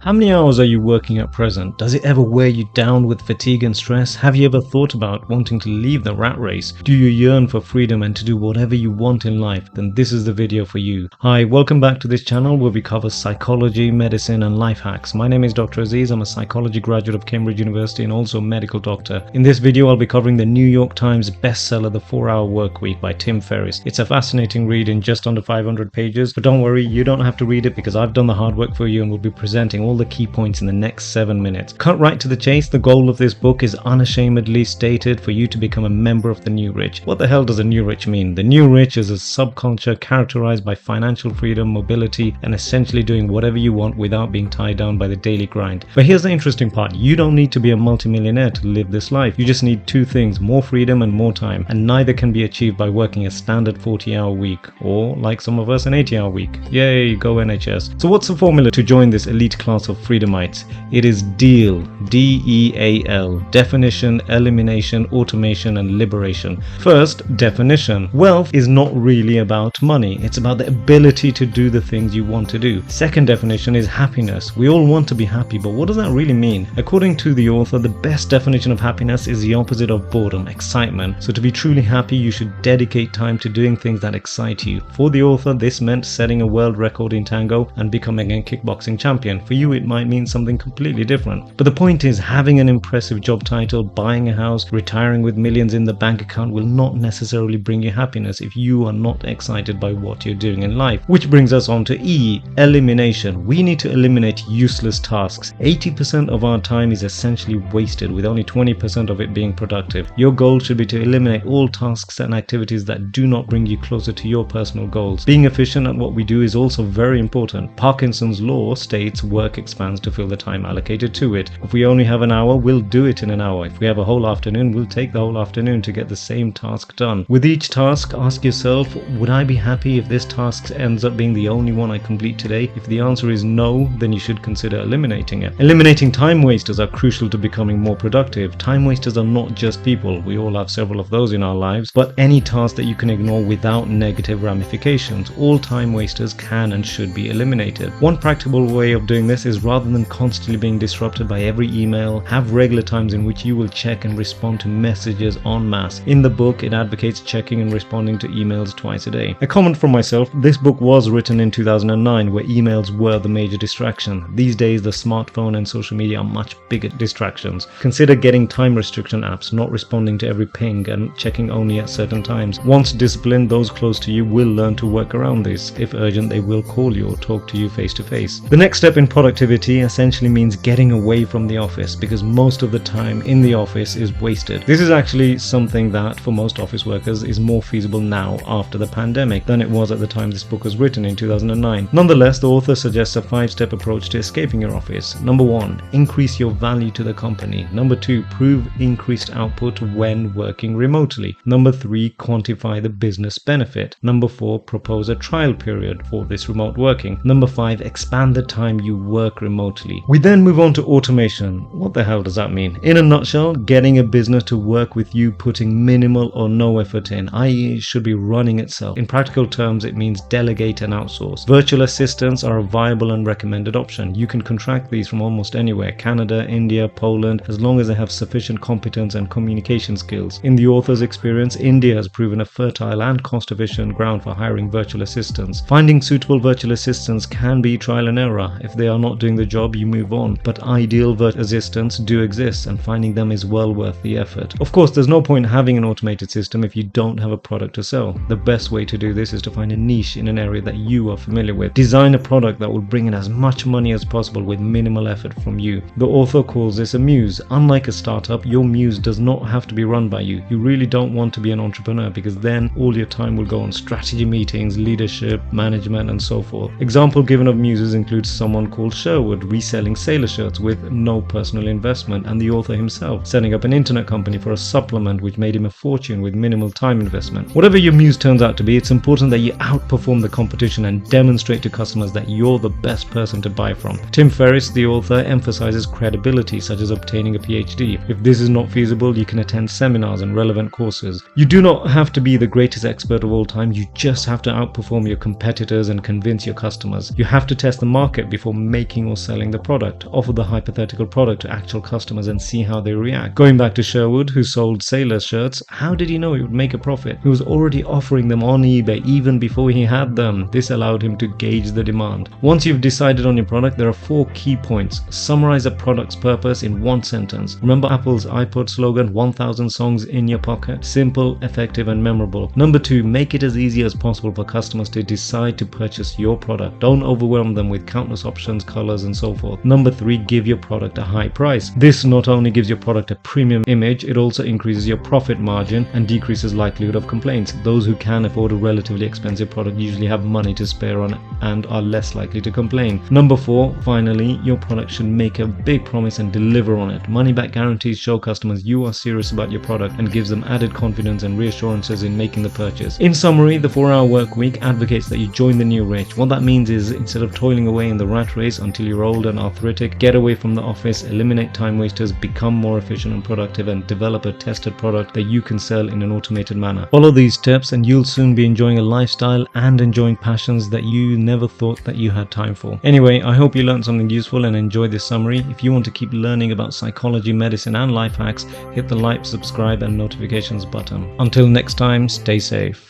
How many hours are you working at present? Does it ever wear you down with fatigue and stress? Have you ever thought about wanting to leave the rat race? Do you yearn for freedom and to do whatever you want in life? Then this is the video for you. Hi, welcome back to this channel where we cover psychology, medicine and life hacks. My name is Dr. Aziz. I'm a psychology graduate of Cambridge University and also a medical doctor. In this video, I'll be covering the New York Times bestseller, The 4-Hour Workweek by Tim Ferriss. It's a fascinating read in just under 500 pages, but don't worry, you don't have to read it because I've done the hard work for you and will be presenting all the key points in the next 7 minutes. Cut right to the chase, the goal of this book is unashamedly stated for you to become a member of the new rich. What the hell does a new rich mean? The new rich is a subculture characterized by financial freedom, mobility, and essentially doing whatever you want without being tied down by the daily grind. But here's the interesting part. You don't need to be a multimillionaire to live this life. You just need two things, more freedom and more time, and neither can be achieved by working a standard 40-hour week, or like some of us, an 80-hour week. Yay, go NHS. So what's the formula to join this elite class of freedomites? It is DEAL, D-E-A-L, definition, elimination, automation and liberation. First, definition. Wealth is not really about money. It's about the ability to do the things you want to do. Second definition is happiness. We all want to be happy, but what does that really mean? According to the author, the best definition of happiness is the opposite of boredom, excitement. So to be truly happy, you should dedicate time to doing things that excite you. For the author, this meant setting a world record in tango and becoming a kickboxing champion. For you, it might mean something completely different. But the point is, having an impressive job title, buying a house, retiring with millions in the bank account will not necessarily bring you happiness if you are not excited by what you're doing in life. Which brings us on to E, elimination. We need to eliminate useless tasks. 80% of our time is essentially wasted, with only 20% of it being productive. Your goal should be to eliminate all tasks and activities that do not bring you closer to your personal goals. Being efficient at what we do is also very important. Parkinson's law states work expands to fill the time allocated to it. If we only have an hour, we'll do it in an hour. If we have a whole afternoon, we'll take the whole afternoon to get the same task done. With each task, ask yourself, would I be happy if this task ends up being the only one I complete today? If the answer is no, then you should consider eliminating it. Eliminating time wasters are crucial to becoming more productive. Time wasters are not just people. We all have several of those in our lives, but any task that you can ignore without negative ramifications. All time wasters can and should be eliminated. One practical way of doing this is, rather than constantly being disrupted by every email, have regular times in which you will check and respond to messages en masse. In the book, it advocates checking and responding to emails twice a day. A comment from myself, this book was written in 2009 where emails were the major distraction. These days, the smartphone and social media are much bigger distractions. Consider getting time restriction apps, not responding to every ping and checking only at certain times. Once disciplined, those close to you will learn to work around this. If urgent, they will call you or talk to you face to face. The next step in productivity essentially means getting away from the office, because most of the time in the office is wasted. This is actually something that for most office workers is more feasible now after the pandemic than it was at the time this book was written in 2009. Nonetheless, the author suggests a 5-step approach to escaping your office. Number 1, increase your value to the company. Number 2, prove increased output when working remotely. Number 3, quantify the business benefit. Number 4, propose a trial period for this remote working. Number 5, expand the time you work remotely. We then move on to automation. What the hell does that mean? In a nutshell, getting a business to work with you putting minimal or no effort in, i.e. it should be running itself. In practical terms, it means delegate and outsource. Virtual assistants are a viable and recommended option. You can contract these from almost anywhere, Canada, India, Poland, as long as they have sufficient competence and communication skills. In the author's experience, India has proven a fertile and cost-efficient ground for hiring virtual assistants. Finding suitable virtual assistants can be trial and error. If they are not doing the job, you move on. But ideal virtual assistants do exist, and finding them is well worth the effort. Of course, there's no point having an automated system if you don't have a product to sell. The best way to do this is to find a niche in an area that you are familiar with. Design a product that will bring in as much money as possible with minimal effort from you. The author calls this a muse. Unlike a startup, your muse does not have to be run by you. You really don't want to be an entrepreneur, because then all your time will go on strategy meetings, leadership, management, and so forth. Example given of muses includes someone called Sherwood reselling sailor shirts with no personal investment, and the author himself setting up an internet company for a supplement which made him a fortune with minimal time investment. Whatever your muse turns out to be, it's important that you outperform the competition and demonstrate to customers that you're the best person to buy from. Tim Ferriss, the author, emphasizes credibility, such as obtaining a PhD. If this is not feasible, you can attend seminars and relevant courses. You do not have to be the greatest expert of all time, you just have to outperform your competitors and convince your customers. You have to test the market before making making or selling the product. Offer the hypothetical product to actual customers and see how they react. Going back to Sherwood, who sold sailor shirts, how did he know he would make a profit? He was already offering them on eBay even before he had them. This allowed him to gauge the demand. Once you've decided on your product, there are 4 key points. Summarize a product's purpose in 1 sentence. Remember Apple's iPod slogan, 1000 songs in your pocket? Simple, effective, and memorable. Number 2, make it as easy as possible for customers to decide to purchase your product. Don't overwhelm them with countless options, colors, and so forth. Number 3, give your product a high price. This not only gives your product a premium image, it also increases your profit margin and decreases likelihood of complaints. Those who can afford a relatively expensive product usually have money to spare on and are less likely to complain. Number 4, finally, your product should make a big promise and deliver on it. Money back guarantees show customers you are serious about your product and gives them added confidence and reassurances in making the purchase. In summary, the 4-hour work week advocates that you join the new rich. What that means is, instead of toiling away in the rat race until you're old and arthritic, get away from the office, eliminate time wasters, become more efficient and productive, and develop a tested product that you can sell in an automated manner. Follow these steps and you'll soon be enjoying a lifestyle and enjoying passions that you never thought that you had time for. Anyway, I hope you learned something useful and enjoyed this summary. If you want to keep learning about psychology, medicine, and life hacks, hit the like, subscribe, and notifications button. Until next time, stay safe.